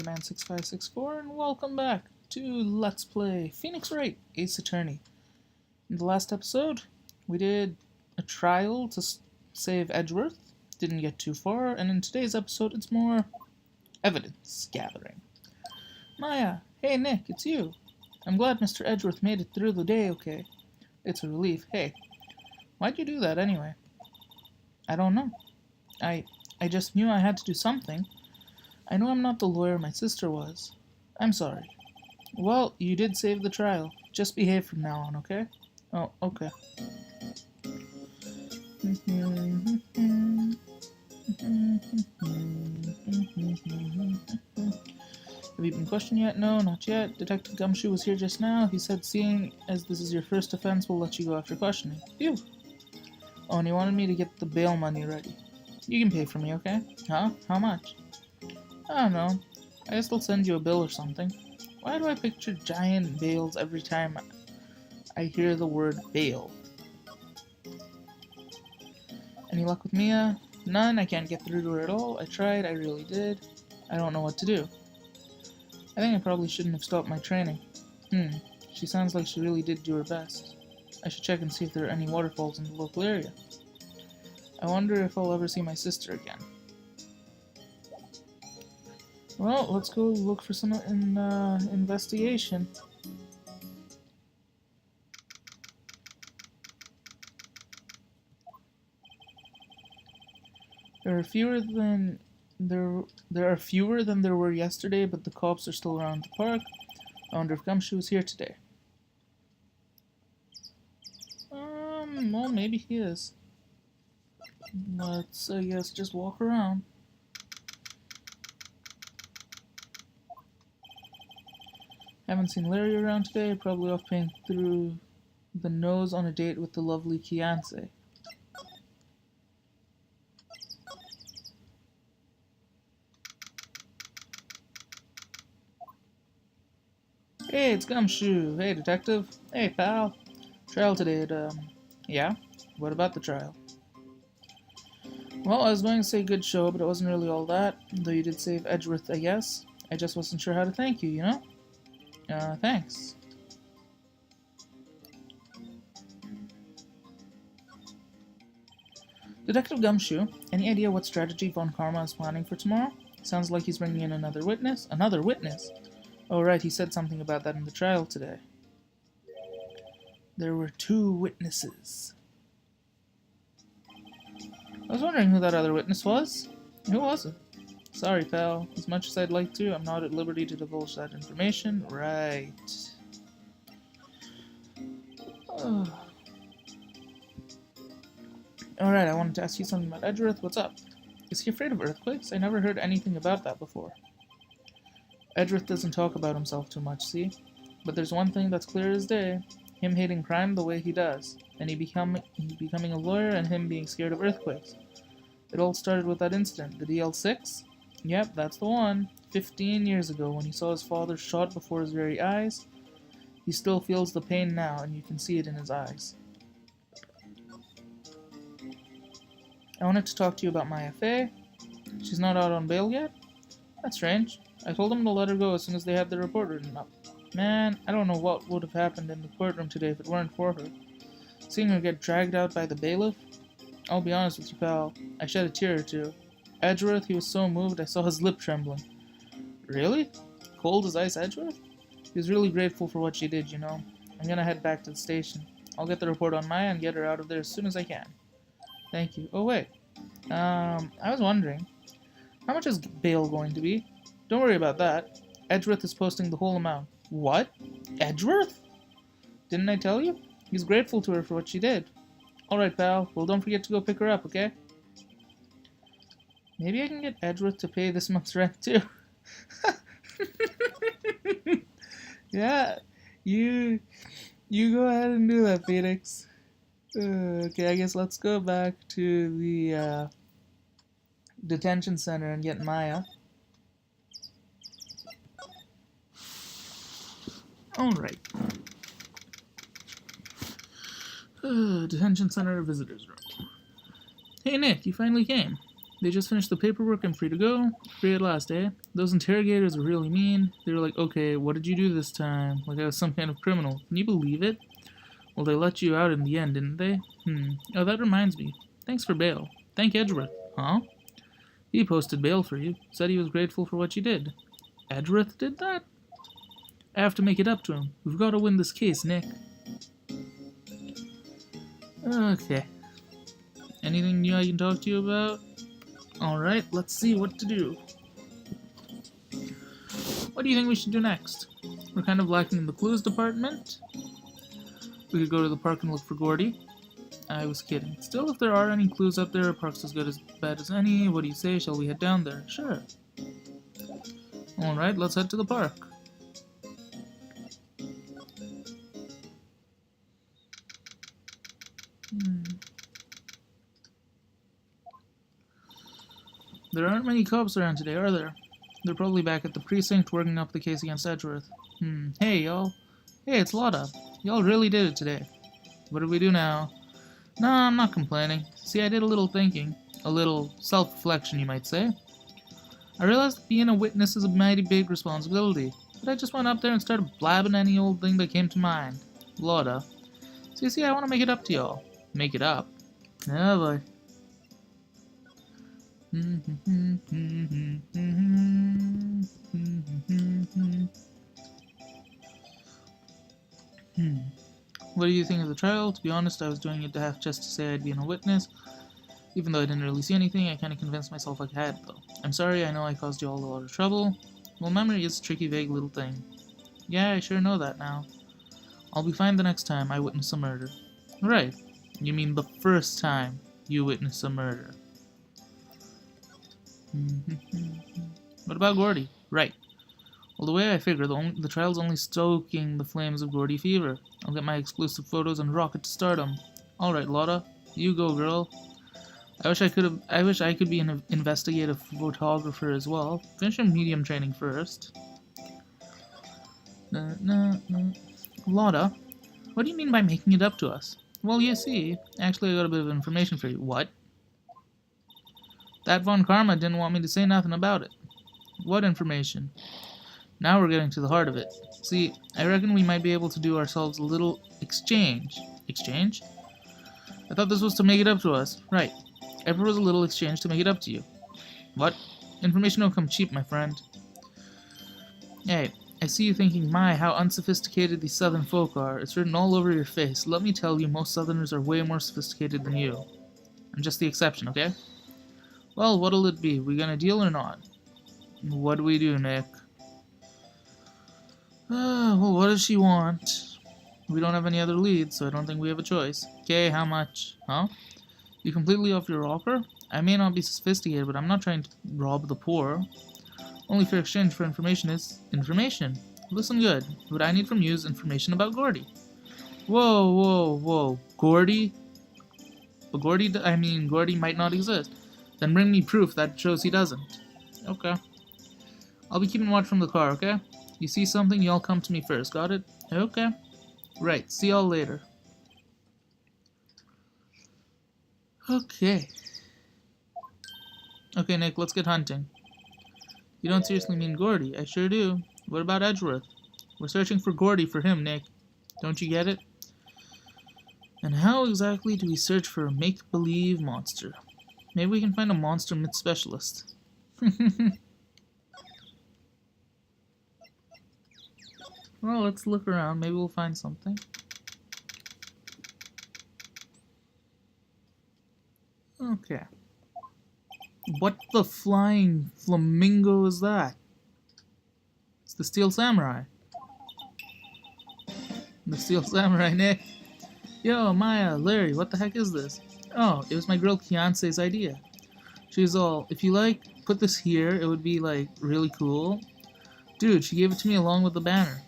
Wright6564, and welcome back to Let's Play Phoenix Wright, Ace Attorney. In the last episode, we did a trial to save Edgeworth, didn't get too far, and in today's episode it's more evidence gathering. Maya, hey Nick, it's you. I'm glad Mr. Edgeworth made it through the day okay. It's a relief. Hey, why'd you do that anyway? I don't know. I just knew I had to do something. I know I'm not the lawyer my sister was. I'm sorry. Well, you did save the trial. Just behave from now on, okay? Oh, okay. Have you been questioned yet? No, not yet. Detective Gumshoe was here just now. He said seeing as this is your first offense, we'll let you go after questioning. Phew. Oh, and he wanted me to get the bail money ready. You can pay for me, okay? Huh? How much? I don't know. I guess they'll send you a bill or something. Why do I picture giant bales every time I hear the word bail? Any luck with Mia? None. I can't get through to her at all. I tried. I really did. I don't know what to do. I think I probably shouldn't have stopped my training. She sounds like she really did do her best. I should check and see if there are any waterfalls in the local area. I wonder if I'll ever see my sister again. Well, let's go look for some investigation. There are fewer than there were yesterday, but the cops are still around the park. I wonder if Gumshoe is here today. Well, maybe he is. Let's, I guess, just walk around. Haven't seen Larry around today, probably off paying through the nose on a date with the lovely Kianse. Hey, it's Gumshoe. Hey, detective. Hey, pal. Trial today at, yeah? What about the trial? Well, I was going to say good show, but it wasn't really all that, though you did save Edgeworth, I guess. I just wasn't sure how to thank you, you know? Thanks. Detective Gumshoe, any idea what strategy Von Karma is planning for tomorrow? Sounds like he's bringing in another witness. Another witness? Oh, right, he said something about that in the trial today. There were 2 witnesses. I was wondering who that other witness was. Who was it? Sorry, pal. As much as I'd like to, I'm not at liberty to divulge that information. Right. Alright, I wanted to ask you something about Edgeworth. What's up? Is he afraid of earthquakes? I never heard anything about that before. Edgeworth doesn't talk about himself too much, see? But there's one thing that's clear as day. Him hating crime the way he does. And he becoming a lawyer and him being scared of earthquakes. It all started with that incident, the DL6? Yep, that's the one. 15 years ago, when he saw his father shot before his very eyes. He still feels the pain now, and you can see it in his eyes. I wanted to talk to you about Maya Fey. She's not out on bail yet? That's strange. I told them to let her go as soon as they had the report written up. Man, I don't know what would have happened in the courtroom today if it weren't for her. Seeing her get dragged out by the bailiff? I'll be honest with you, pal. I shed a tear or two. Edgeworth, he was so moved I saw his lip trembling. Really? Cold as ice, Edgeworth? He was really grateful for what she did, you know. I'm gonna head back to the station. I'll get the report on Maya and get her out of there as soon as I can. Thank you. Oh, wait. I was wondering, how much is bail going to be? Don't worry about that. Edgeworth is posting the whole amount. What? Edgeworth? Didn't I tell you? He's grateful to her for what she did. Alright, pal. Well, don't forget to go pick her up, okay? Maybe I can get Edgeworth to pay this month's rent, too. Yeah, you go ahead and do that, Phoenix. Okay, I guess let's go back to the detention center and get Maya. Alright. Detention center visitors room. Hey Nick, you finally came. They just finished the paperwork. I'm free to go. Free at last, eh? Those interrogators were really mean. They were like, okay, what did you do this time? Like I was some kind of criminal. Can you believe it? Well, they let you out in the end, didn't they? Oh, that reminds me. Thanks for bail. Thank Edgeworth. Huh? He posted bail for you. Said he was grateful for what you did. Edgeworth did that? I have to make it up to him. We've got to win this case, Nick. Okay. Anything new I can talk to you about? Alright, let's see what to do. What do you think we should do next? We're kind of lacking in the clues department. We could go to the park and look for Gordy. I was kidding. Still, if there are any clues up there, park's as good as bad as any. What do you say? Shall we head down there? Sure. Alright, let's head to the park. There aren't many cops around today, are there? They're probably back at the precinct working up the case against Edgeworth. Hey, y'all. Hey, it's Lotta. Y'all really did it today. What do we do now? No, I'm not complaining. See, I did a little thinking. A little self-reflection, you might say. I realized that being a witness is a mighty big responsibility, but I just went up there and started blabbing any old thing that came to mind. Lotta. So you see, I want to make it up to y'all. Make it up? Oh boy. What do you think of the trial? To be honest, I was doing it to have just to say I'd been a witness. Even though I didn't really see anything, I kind of convinced myself I had, though. I'm sorry, I know I caused you all a lot of trouble. Well, memory is a tricky, vague little thing. Yeah, I sure know that now. I'll be fine the next time I witness a murder. Right. You mean the first time you witness a murder. What about Gordy? Right. Well, the way I figure, the trial's only stoking the flames of Gordy fever. I'll get my exclusive photos and rocket to stardom. Alright, Lotta. You go, girl. I wish I could be an investigative photographer as well. Finish your medium training first. Lotta, what do you mean by making it up to us? Well, you see, actually I got a bit of information for you. What? That Von Karma didn't want me to say nothing about it. What information? Now we're getting to the heart of it. See, I reckon we might be able to do ourselves a little exchange. Exchange? I thought this was to make it up to us. Right. I propose a little exchange to make it up to you. What? Information don't come cheap, my friend. Hey, I see you thinking, my, how unsophisticated these southern folk are. It's written all over your face. Let me tell you, most southerners are way more sophisticated than you. I'm just the exception, okay? Well, what'll it be? We gonna deal or not? What do we do, Nick? Well, what does she want? We don't have any other leads, so I don't think we have a choice. Okay, how much? Huh? You completely off your rocker? I may not be sophisticated, but I'm not trying to rob the poor. Only fair exchange for information is information. Listen good. What I need from you is information about Gordy. Whoa, whoa, whoa. Gordy? But Gordy might not exist. Then bring me proof that shows he doesn't. Okay. I'll be keeping watch from the car, okay? You see something, y'all come to me first, got it? Okay. Right, see y'all later. Okay. Okay, Nick, let's get hunting. You don't seriously mean Gordy? I sure do. What about Edgeworth? We're searching for Gordy for him, Nick. Don't you get it? And how exactly do we search for a make-believe monster? Maybe we can find a monster myth specialist. Well, let's look around. Maybe we'll find something. Okay. What the flying flamingo is that? It's the Steel Samurai. The Steel Samurai, Nick. Yo, Maya, Larry, what the heck is this? Oh, it was my girl Fiance's idea. She's all, if you like, put this here, it would be like really cool. Dude, she gave it to me along with the banner.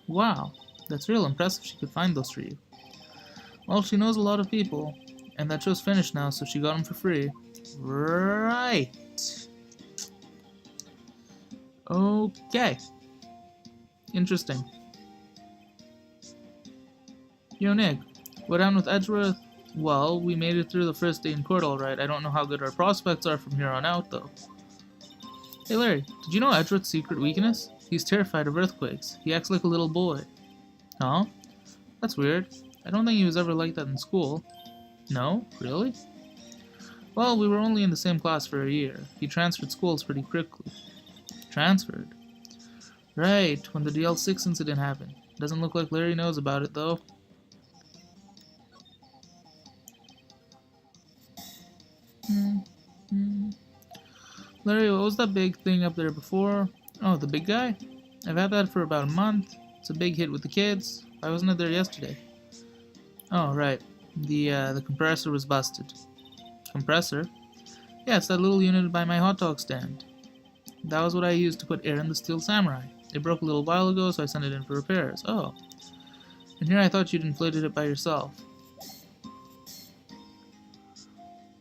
Wow, that's real impressive she could find those for you. Well, she knows a lot of people, and that show's finished now, so she got them for free. Right. Okay. Interesting. Yo, Nick, what happened with Edgeworth? Well, we made it through the first day in court alright. I don't know how good our prospects are from here on out, though. Hey Larry, did you know Edgeworth's secret weakness? He's terrified of earthquakes. He acts like a little boy. Huh? That's weird. I don't think he was ever like that in school. No? Really? Well, we were only in the same class for a year. He transferred schools pretty quickly. Transferred? Right, when the DL6 incident happened. Doesn't look like Larry knows about it, though. Larry, what was that big thing up there before? Oh, the big guy? I've had that for about a month. It's a big hit with the kids. Why wasn't it there yesterday? Oh, right. The compressor was busted. Compressor? Yeah, it's that little unit by my hot dog stand. That was what I used to put air in the Steel Samurai. It broke a little while ago, so I sent it in for repairs. Oh. And here I thought you'd inflated it by yourself.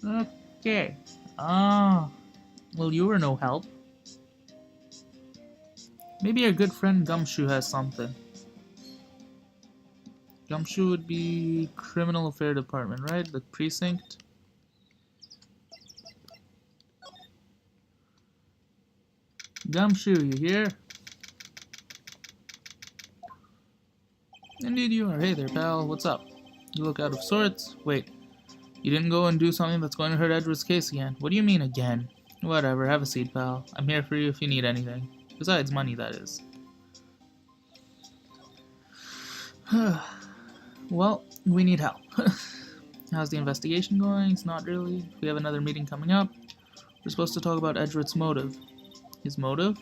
Okay. Ah. Well, you were no help. Maybe our good friend Gumshoe has something. Gumshoe would be Criminal Affair Department, right? The precinct. Gumshoe, you here? Indeed you are. Hey there, pal. What's up? You look out of sorts. Wait. You didn't go and do something that's going to hurt Edward's case again. What do you mean, again? Whatever. Have a seat, pal. I'm here for you if you need anything. Besides money, that is. Well, we need help. How's the investigation going? It's not really. We have another meeting coming up. We're supposed to talk about Edgeworth's motive. His motive?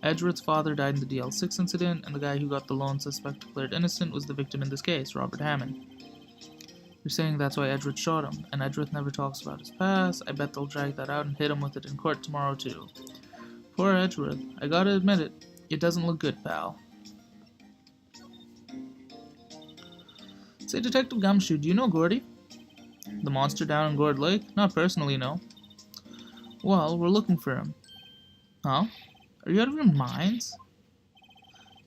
Edgeworth's father died in the DL6 incident, and the guy who got the lone suspect declared innocent was the victim in this case, Robert Hammond. You're saying that's why Edgeworth shot him, and Edgeworth never talks about his past. I bet they'll drag that out and hit him with it in court tomorrow too. Poor Edgeworth. I gotta admit it. It doesn't look good, pal. Say, Detective Gumshoe, do you know Gordy? The monster down in Gourd Lake? Not personally, no. Well, we're looking for him. Huh? Are you out of your minds?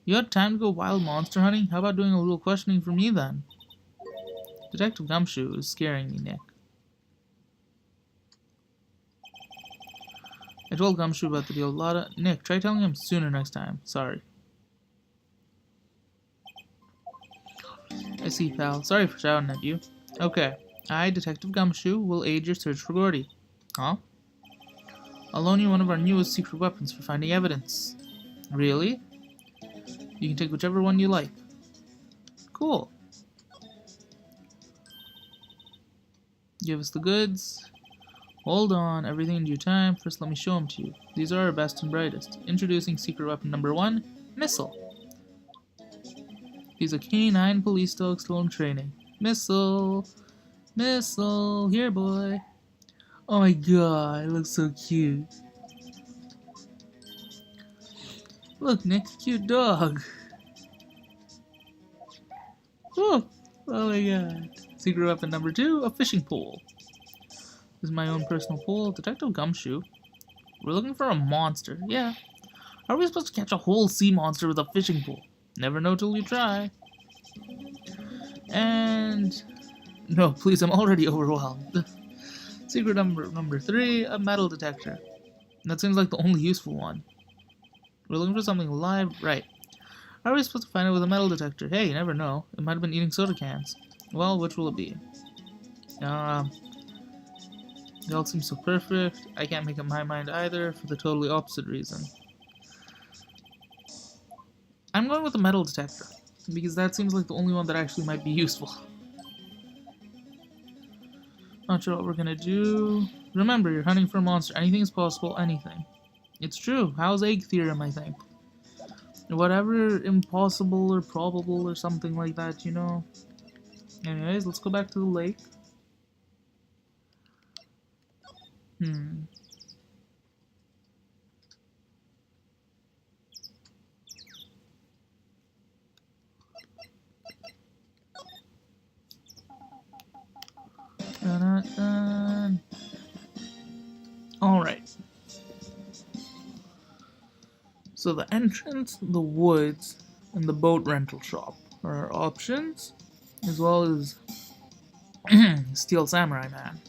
You had time to go wild monster hunting? How about doing a little questioning for me then? Detective Gumshoe is scaring me, Nick. I told Gumshoe about the deal. Nick, try telling him sooner next time. Sorry. I see, pal. Sorry for shouting at you. Okay. I, Detective Gumshoe, will aid your search for Gordy. Huh? I'll loan you one of our newest secret weapons for finding evidence. Really? You can take whichever one you like. Cool. Give us the goods. Hold on, everything in due time. First, let me show them to you. These are our best and brightest. Introducing secret weapon number 1, Missile. He's a canine police dog still in training. Missile. Missile. Here, boy. Oh my god, it looks so cute. Look, Nick, cute dog. Oh my god. Secret weapon number 2, a fishing pole. This is my own personal pole. Detective Gumshoe. We're looking for a monster. Yeah. How are we supposed to catch a whole sea monster with a fishing pole? Never know till you try. And... no, please, I'm already overwhelmed. Secret number 3, a metal detector. That seems like the only useful one. We're looking for something alive. Right. How are we supposed to find it with a metal detector? Hey, you never know. It might have been eating soda cans. Well, which will it be? They all seem so perfect. I can't make up my mind either for the totally opposite reason. I'm going with a metal detector, because that seems like the only one that actually might be useful. Not sure what we're gonna do. Remember, you're hunting for a monster. Anything is possible, anything. It's true. How's egg theorem, I think. Whatever impossible or probable or something like that, you know. Anyways, let's go back to the lake. Alright. So the entrance, the woods, and the boat rental shop are our options, as well as Steel Samurai Man.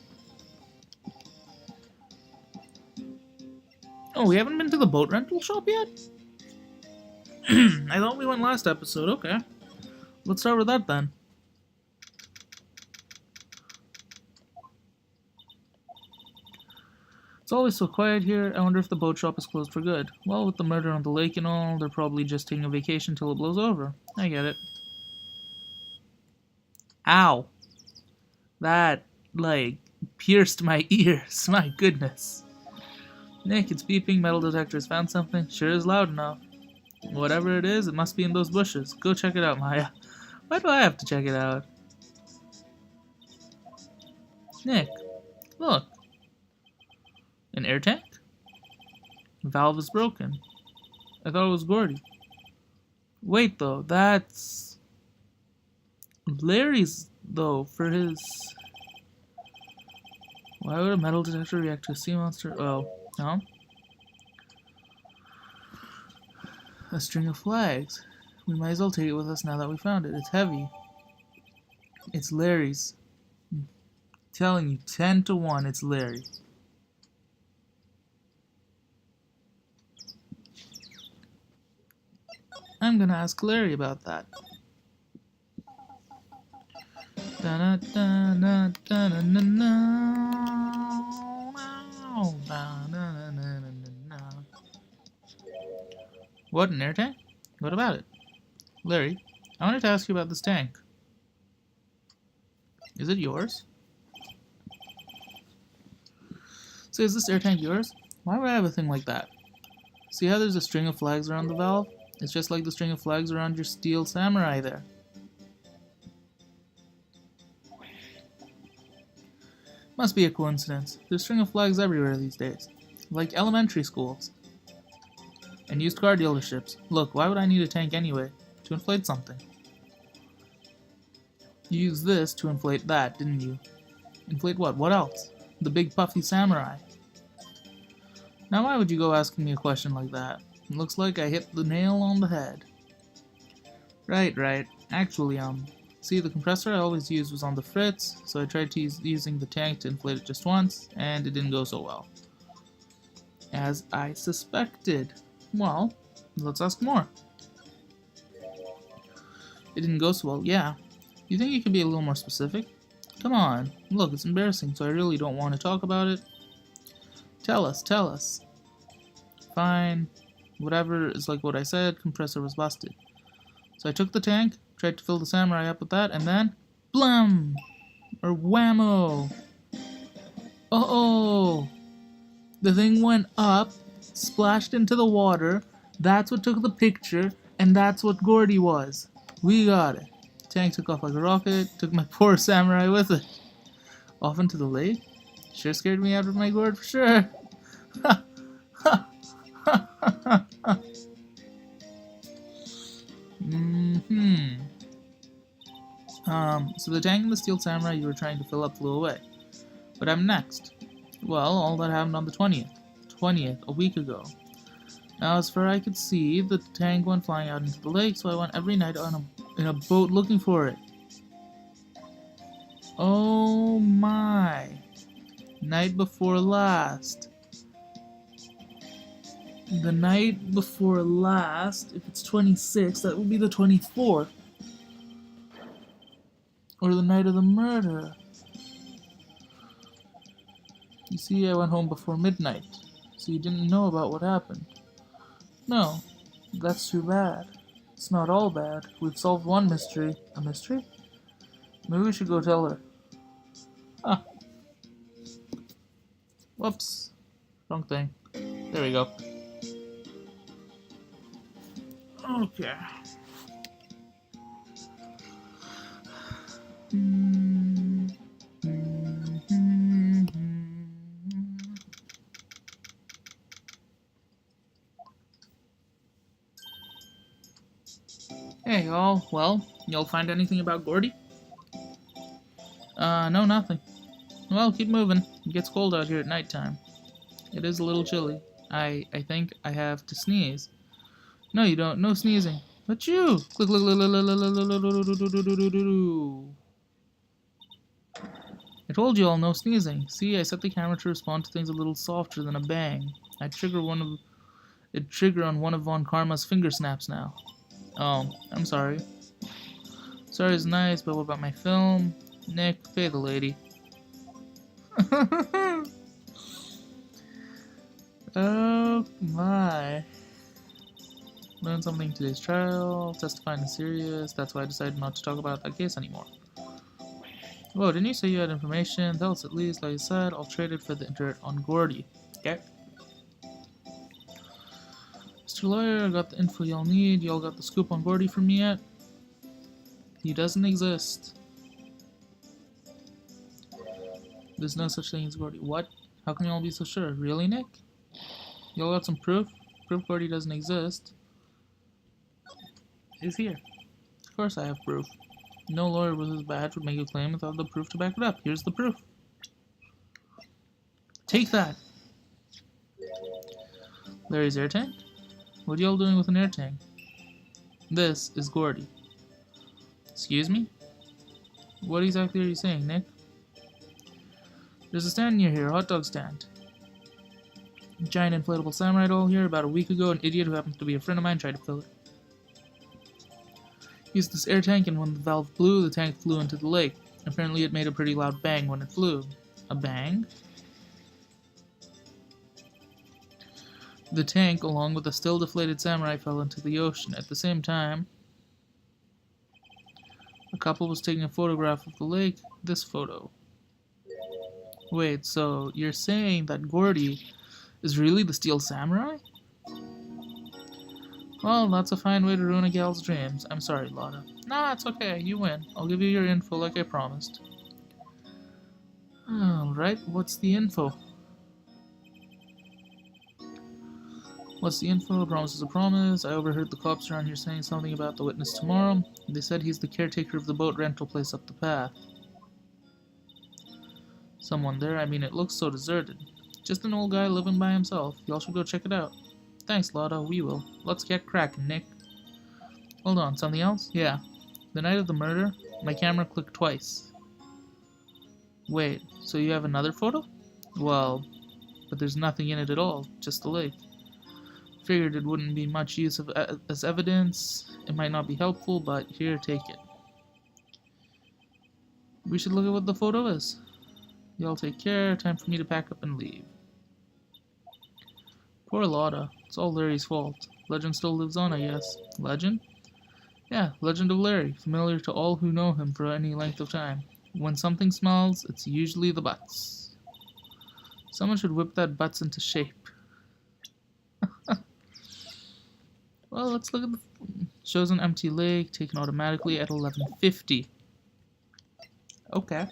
Oh, we haven't been to the boat rental shop yet? I thought we went last episode. Okay. Let's start with that then. It's always so quiet here. I wonder if the boat shop is closed for good. Well, with the murder on the lake and all, they're probably just taking a vacation till it blows over. I get it. Ow. That, like, pierced my ears. My goodness. Nick, it's beeping. Metal detector's found something. Sure is loud enough. Whatever it is, it must be in those bushes. Go check it out, Maya. Why do I have to check it out? Nick, look. An air tank? The valve is broken. I thought it was Gordy. Wait, though, that's... Larry's, though, for his... Why would a metal detector react to a sea monster? Oh, no? A string of flags. We might as well take it with us now that we found it. It's heavy. It's Larry's. I'm telling you, 10 to 1, it's Larry. I'm gonna ask Larry about that. What, an air tank? What about it? Larry, I wanted to ask you about this tank. Is it yours? So is this air tank yours? Why would I have a thing like that? See how there's a string of flags around the valve? It's just like the string of flags around your steel samurai there. Must be a coincidence. There's string of flags everywhere these days. Like elementary schools. And used car dealerships. Look, why would I need a tank anyway? To inflate something. You used this to inflate that, didn't you? Inflate what? What else? The big puffy samurai. Now why would you go asking me a question like that? It looks like I hit the nail on the head. Right. Actually, see, the compressor I always used was on the fritz, so I tried to using the tank to inflate it just once, and it didn't go so well. As I suspected. Well, let's ask more. It didn't go so well, yeah. You think you can be a little more specific? Come on. Look, it's embarrassing, so I really don't want to talk about it. Tell us. Fine. Whatever is like what I said, compressor was busted. So I took the tank, tried to fill the samurai up with that, and then... Blum! Or whammo! Uh-oh! The thing went up, splashed into the water, that's what took the picture, and that's what Gordy was. We got it. Tank took off like a rocket, took my poor samurai with it. Off into the lake? Sure scared me out of my gourd for sure. Ha! Ha! Ha! Ha! Ha! So the tank and the steel samurai you were trying to fill up flew away. But I'm next. Well, all that happened on the 20th. 20th, a week ago. Now, as far as I could see, the tank went flying out into the lake, so I went every night in a boat looking for it. Oh my. Night before last. The night before last, if it's 26, that would be the 24th. Or the night of the murder. You see, I went home before midnight, so you didn't know about what happened. No, that's too bad. It's not all bad. We've solved one mystery. A mystery? Maybe we should go tell her. Ah. Whoops. Wrong thing. There we go. Okay. Hey, y'all. Well, y'all find anything about Gordy? No, nothing. Well, keep moving. It gets cold out here at nighttime. It is a little chilly. I think I have to sneeze. No, you don't. No sneezing. But you! I told you all, no sneezing. See, I set the camera to respond to things a little softer than a bang. It trigger on one of Von Karma's finger snaps now. Oh, I'm sorry. Sorry is nice, but what about my film? Nick, pay the lady. Oh my. Learned something today's trial. Testifying is serious. That's why I decided not to talk about that case anymore. Whoa, didn't you say you had information? Tell us at least. Like I said, I'll trade it for the dirt on Gordy. Okay? Mr. Lawyer, I got the info y'all need. Y'all got the scoop on Gordy from me yet? He doesn't exist. There's no such thing as Gordy. What? How can y'all be so sure? Really, Nick? Y'all got some proof? Proof Gordy doesn't exist. Is here. Of course I have proof. No lawyer with his badge would make a claim without the proof to back it up. Here's the proof. Take that! Larry's air tank? What are y'all doing with an air tank? This is Gordy. Excuse me? What exactly are you saying, Nick? There's a stand near here, a hot dog stand. Giant inflatable samurai doll here. About a week ago, an idiot who happens to be a friend of mine tried to fill it. Used this air tank, and when the valve blew, the tank flew into the lake. Apparently it made a pretty loud bang when it flew. A bang? The tank, along with a still deflated samurai, fell into the ocean. At the same time, a couple was taking a photograph of the lake. This photo. Wait, so you're saying that Gordy is really the Steel Samurai? Well, that's a fine way to ruin a gal's dreams. I'm sorry, Lotta. Nah, it's okay. You win. I'll give you your info like I promised. Alright, what's the info? What's the info? A promise is a promise. I overheard the cops around here saying something about the witness tomorrow. They said he's the caretaker of the boat rental place up the path. Someone there? I mean, it looks so deserted. Just an old guy living by himself. Y'all should go check it out. Thanks, Lotta. We will. Let's get cracking, Nick. Hold on. Something else? Yeah. The night of the murder, my camera clicked twice. Wait, so you have another photo? Well, but there's nothing in it at all. Just the lake. Figured it wouldn't be much use as evidence. It might not be helpful, but here, take it. We should look at what the photo is. Y'all take care. Time for me to pack up and leave. Poor Lotta. It's all Larry's fault. Legend still lives on, I guess. Legend? Yeah, Legend of Larry. Familiar to all who know him for any length of time. When something smells, it's usually the butts. Someone should whip that butts into shape. Well, let's look at the... Shows an empty lake, taken automatically at 11:50. Okay.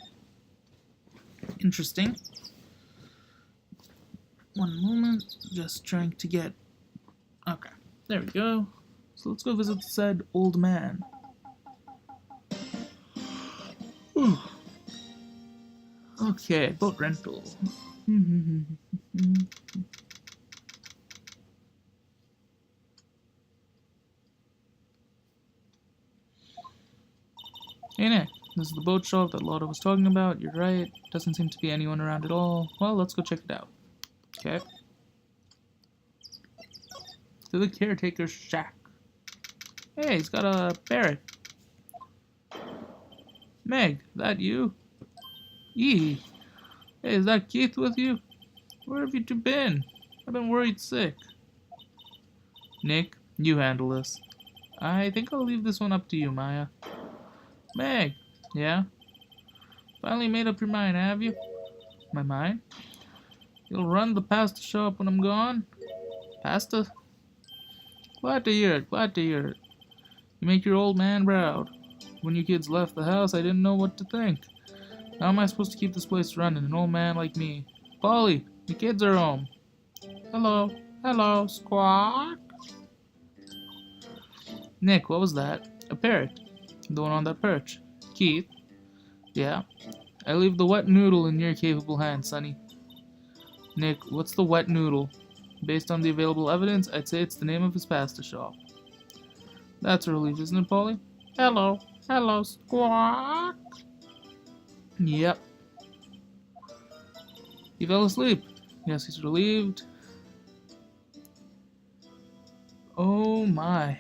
Interesting. One moment, just trying to get... Okay, there we go. So let's go visit said old man. Whew. Okay, boat rental. Hey Nick, this is the boat shop that Lotta was talking about. You're right, doesn't seem to be anyone around at all. Well, let's go check it out. Okay. To the caretaker's shack. Hey, he's got a parrot. Meg, that you? Yee. Hey, is that Keith with you? Where have you two been? I've been worried sick. Nick, you handle this. I think I'll leave this one up to you, Maya. Meg, yeah? Finally made up your mind, have you? My mind? You'll run the pasta shop when I'm gone? Pasta? Glad to hear it, glad to hear it. You make your old man proud. When you kids left the house, I didn't know what to think. How am I supposed to keep this place running, an old man like me? Polly, the kids are home. Hello, hello, squawk. Nick, what was that? A parrot. The one on that perch. Keith? Yeah. I leave the wet noodle in your capable hands, Sonny. Nick, what's the wet noodle? Based on the available evidence, I'd say it's the name of his pasta shop. That's a relief, isn't it, Polly? Hello. Hello, squawk. Yep. He fell asleep. Yes, he's relieved. Oh my.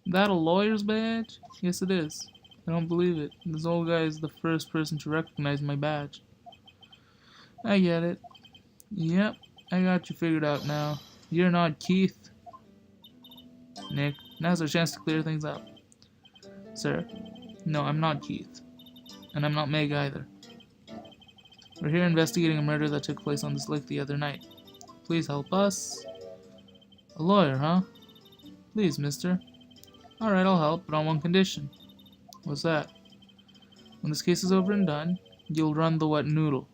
That a lawyer's badge? Yes, it is. I don't believe it. This old guy is the first person to recognize my badge. I get it. Yep, I got you figured out now. You're not Keith. Nick, now's our chance to clear things up. Sir, no, I'm not Keith. And I'm not Meg either. We're here investigating a murder that took place on this lake the other night. Please help us. A lawyer, huh? Please, mister. Alright, I'll help, but on one condition. What's that? When this case is over and done, you'll run the wet noodle.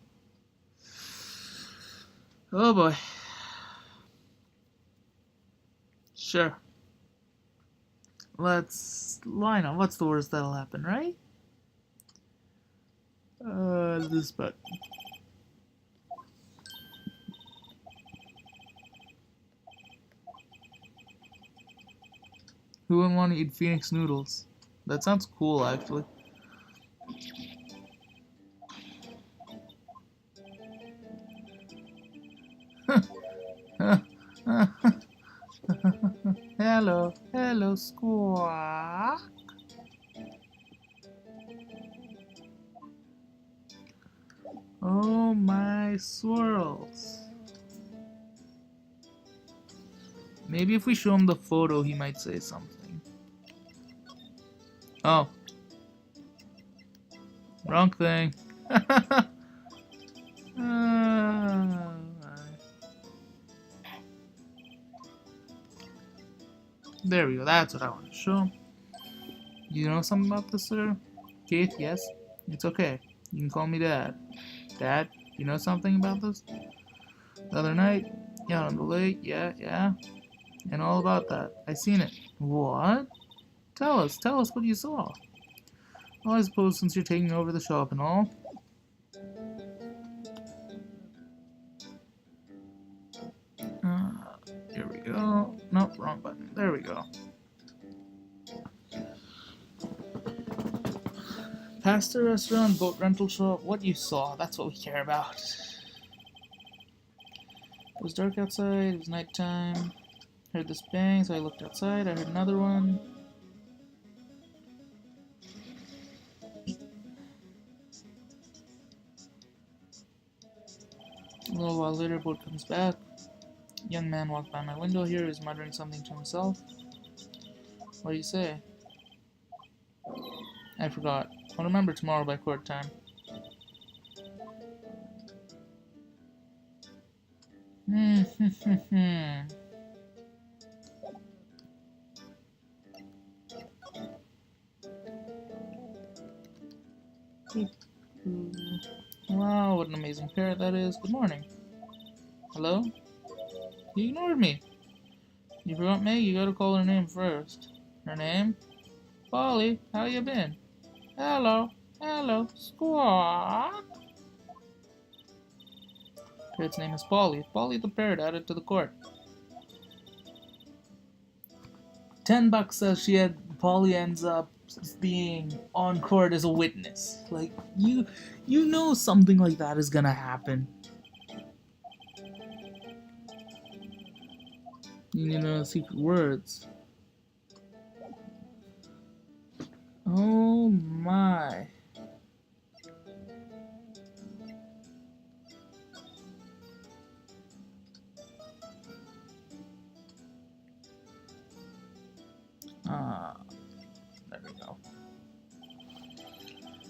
Oh boy. Sure. Why not? What's the worst that'll happen, right? This button. Who wouldn't want to eat Phoenix noodles? That sounds cool, actually. Hello, squawk. Oh my swirls. Maybe if we show him the photo, he might say something. Oh. Wrong thing. There we go, that's what I want to show. You know something about this, sir? Keith, yes? It's okay. You can call me Dad. Dad, you know something about this? The other night, out on the lake, yeah. And all about that. I seen it. What? Tell us what you saw. Well, I suppose since you're taking over the shop and all. Here we go. Nope, wrong button. There we go. Past the restaurant, boat rental shop, what you saw, that's what we care about. It was dark outside, it was nighttime. Heard this bang, so I looked outside, I heard another one. A little while later, boat comes back. Young man walked by my window here, is muttering something to himself. What do you say? I forgot. I'll remember tomorrow by court time. Wow, what an amazing parrot that is. Good morning. Hello? You ignored me. You forgot Meg? You gotta call her name first. Her name? Polly, how you been? Hello, squawk. Parrot's name is Polly. Polly the parrot added to the court. $10 says Polly ends up being on court as a witness. Like, you know something like that is gonna happen. You know secret words. Oh my. There we go.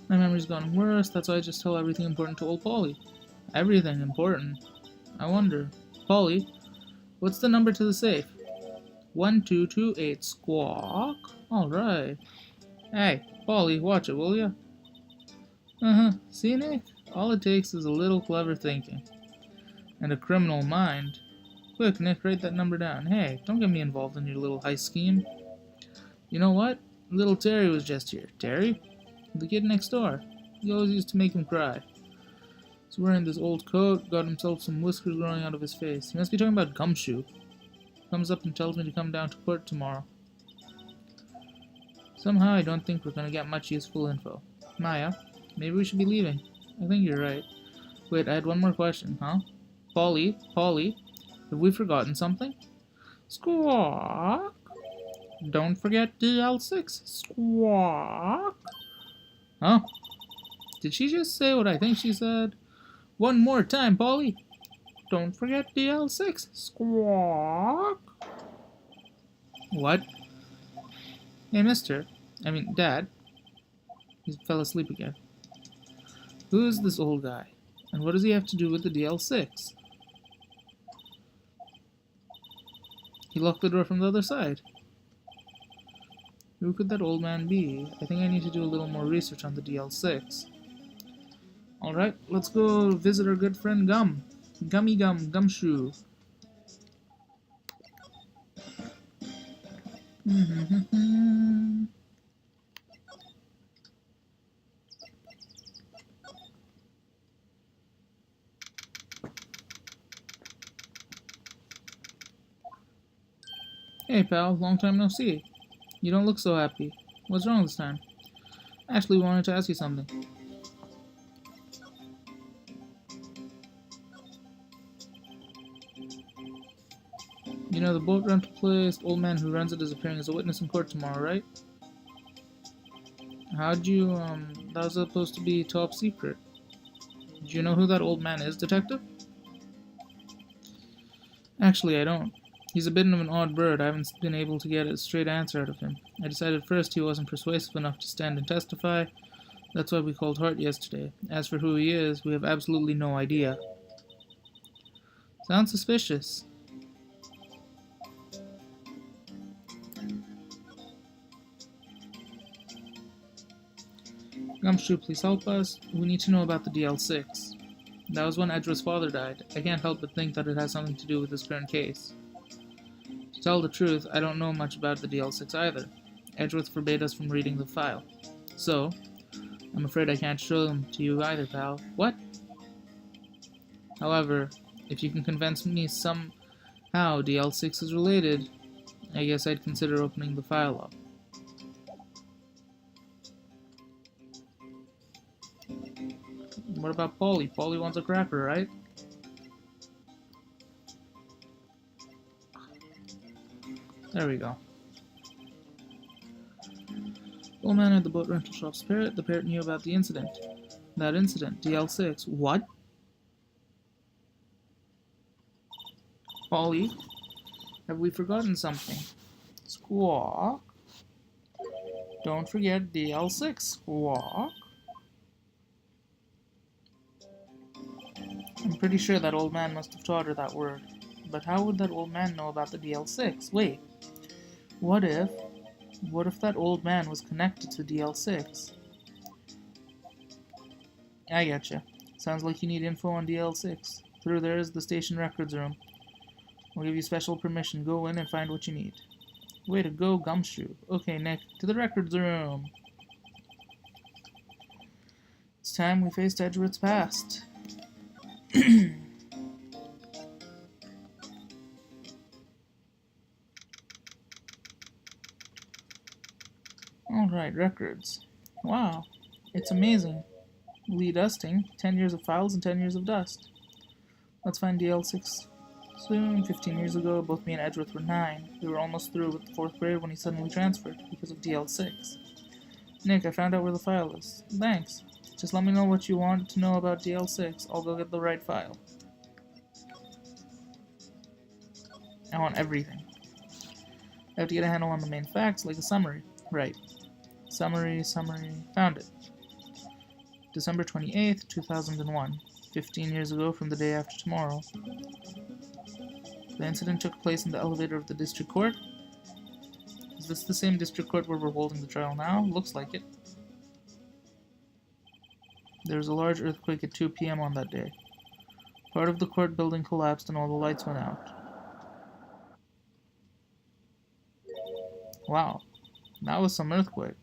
My memory's gotten worse, that's why I just tell everything important to old Polly. Everything important? I wonder. Polly, what's the number to the safe? 1228, squawk. Alright. Hey, Polly, watch it, will ya? See, Nick? All it takes is a little clever thinking. And a criminal mind. Quick, Nick, write that number down. Hey, don't get me involved in your little heist scheme. You know what? Little Terry was just here. Terry? The kid next door. He always used to make him cry. He's wearing this old coat, got himself some whiskers growing out of his face. He must be talking about Gumshoe. Comes up and tells me to come down to court tomorrow. Somehow I don't think we're gonna get much useful info. Maya, maybe we should be leaving. I think you're right. Wait, I had one more question, huh? Polly, have we forgotten something? Squawk! Don't forget DL6. Squawk! Huh? Did she just say what I think she said? One more time, Polly. Don't forget DL6. Squawk! What? Hey, Dad. He fell asleep again. Who is this old guy? And what does he have to do with the DL6? He locked the door from the other side. Who could that old man be? I think I need to do a little more research on the DL6. Alright, let's go visit our good friend Gum. Gumshoe. Hey pal, long time no see. You don't look so happy. What's wrong this time? Ashley wanted to ask you something. You know the boat rental place, the old man who runs it is appearing as a witness in court tomorrow, right? How'd you, that was supposed to be top secret. Do you know who that old man is, detective? Actually, I don't. He's a bit of an odd bird. I haven't been able to get a straight answer out of him. I decided first he wasn't persuasive enough to stand and testify. That's why we called Hart yesterday. As for who he is, we have absolutely no idea. Sounds suspicious. Gumshoe, please help us. We need to know about the DL6. That was when Edgeworth's father died. I can't help but think that it has something to do with this current case. To tell the truth, I don't know much about the DL6 either. Edgeworth forbade us from reading the file. So, I'm afraid I can't show them to you either, pal. What? However, if you can convince me somehow DL6 is related, I guess I'd consider opening the file up. What about Polly? Polly wants a cracker, right? There we go. Old man at the boat rental shop's parrot. The parrot knew about the incident. That incident, DL6. What? Polly, have we forgotten something? Squawk. Don't forget DL6. Squawk. I'm pretty sure that old man must have taught her that word. But how would that old man know about the DL6? Wait. What if that old man was connected to DL6? I getcha. Sounds like you need info on DL6. Through there is the station records room. We'll give you special permission. Go in and find what you need. Way to go, Gumshoe. Okay, Nick, to the records room. It's time we faced Edgeworth's past. Alright, records. Wow, it's amazing. Lee dusting, 10 years of files and 10 years of dust. Let's find DL6 soon. 15 years ago, both me and Edgeworth were 9. We were almost through with the 4th grade when he suddenly transferred, because of DL6. Nick, I found out where the file is. Thanks. Just let me know what you want to know about DL6. I'll go get the right file. I want everything. I have to get a handle on the main facts, like a summary. Right. Summary. Found it. December 28th, 2001. 15 years ago from the day after tomorrow. The incident took place in the elevator of the district court. Is this the same district court where we're holding the trial now? Looks like it. There was a large earthquake at 2 p.m. on that day. Part of the court building collapsed and all the lights went out. Wow, that was some earthquake.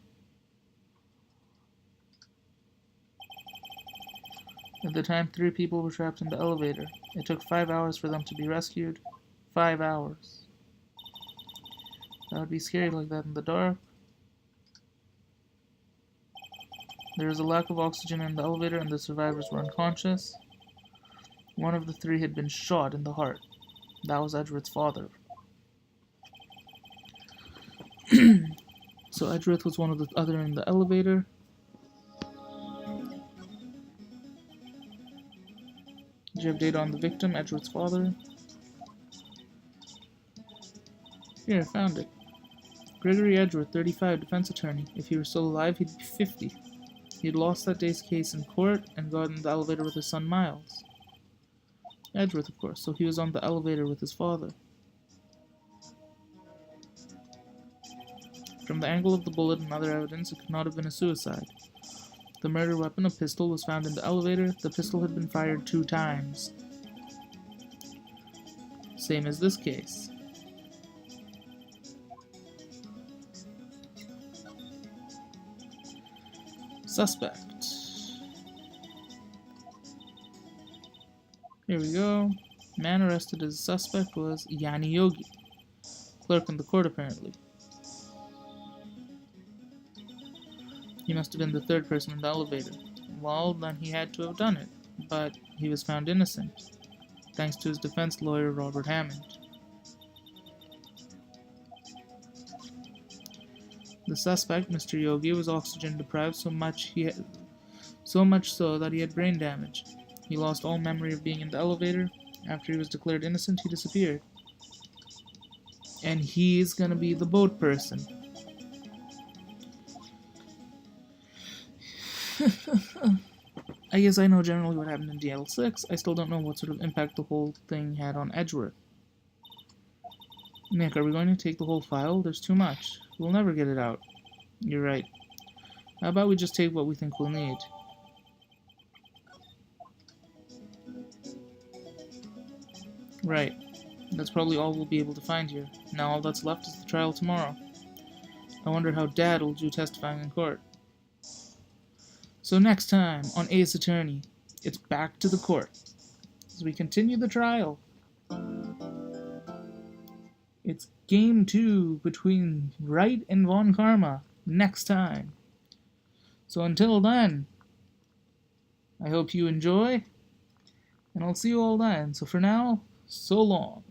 At the time, 3 people were trapped in the elevator. It took 5 hours for them to be rescued. 5 hours. That would be scary like that in the dark. There was a lack of oxygen in the elevator and the survivors were unconscious. One of the three had been shot in the heart. That was Edgeworth's father. So Edgeworth was one of the other in the elevator. Did you have data on the victim, Edgeworth's father? Here, I found it. Gregory Edgeworth, 35, defense attorney. If he were still alive, he'd be 50. He had lost that day's case in court and got in the elevator with his son Miles. Edgeworth, of course, so he was on the elevator with his father. From the angle of the bullet and other evidence, it could not have been a suicide. The murder weapon, a pistol, was found in the elevator. The pistol had been fired 2 times. Same as this case. Suspect. Here we go. Man arrested as a suspect was Yanni Yogi, clerk in the court apparently. He must have been the 3rd person in the elevator. Well, then he had to have done it, but he was found innocent, thanks to his defense lawyer Robert Hammond. The suspect, Mr. Yogi, was oxygen deprived so much so that he had brain damage. He lost all memory of being in the elevator. After he was declared innocent, he disappeared. And he's gonna be the boat person. I guess I know generally what happened in DL6. I still don't know what sort of impact the whole thing had on Edgeworth. Nick, are we going to take the whole file? There's too much. We'll never get it out. You're right. How about we just take what we think we'll need? Right. That's probably all we'll be able to find here. Now all that's left is the trial tomorrow. I wonder how Dad will do testifying in court. So next time on Ace Attorney, it's back to the court as we continue the trial. It's game 2 between Wright and Von Karma next time. So until then, I hope you enjoy, and I'll see you all then. So for now, so long.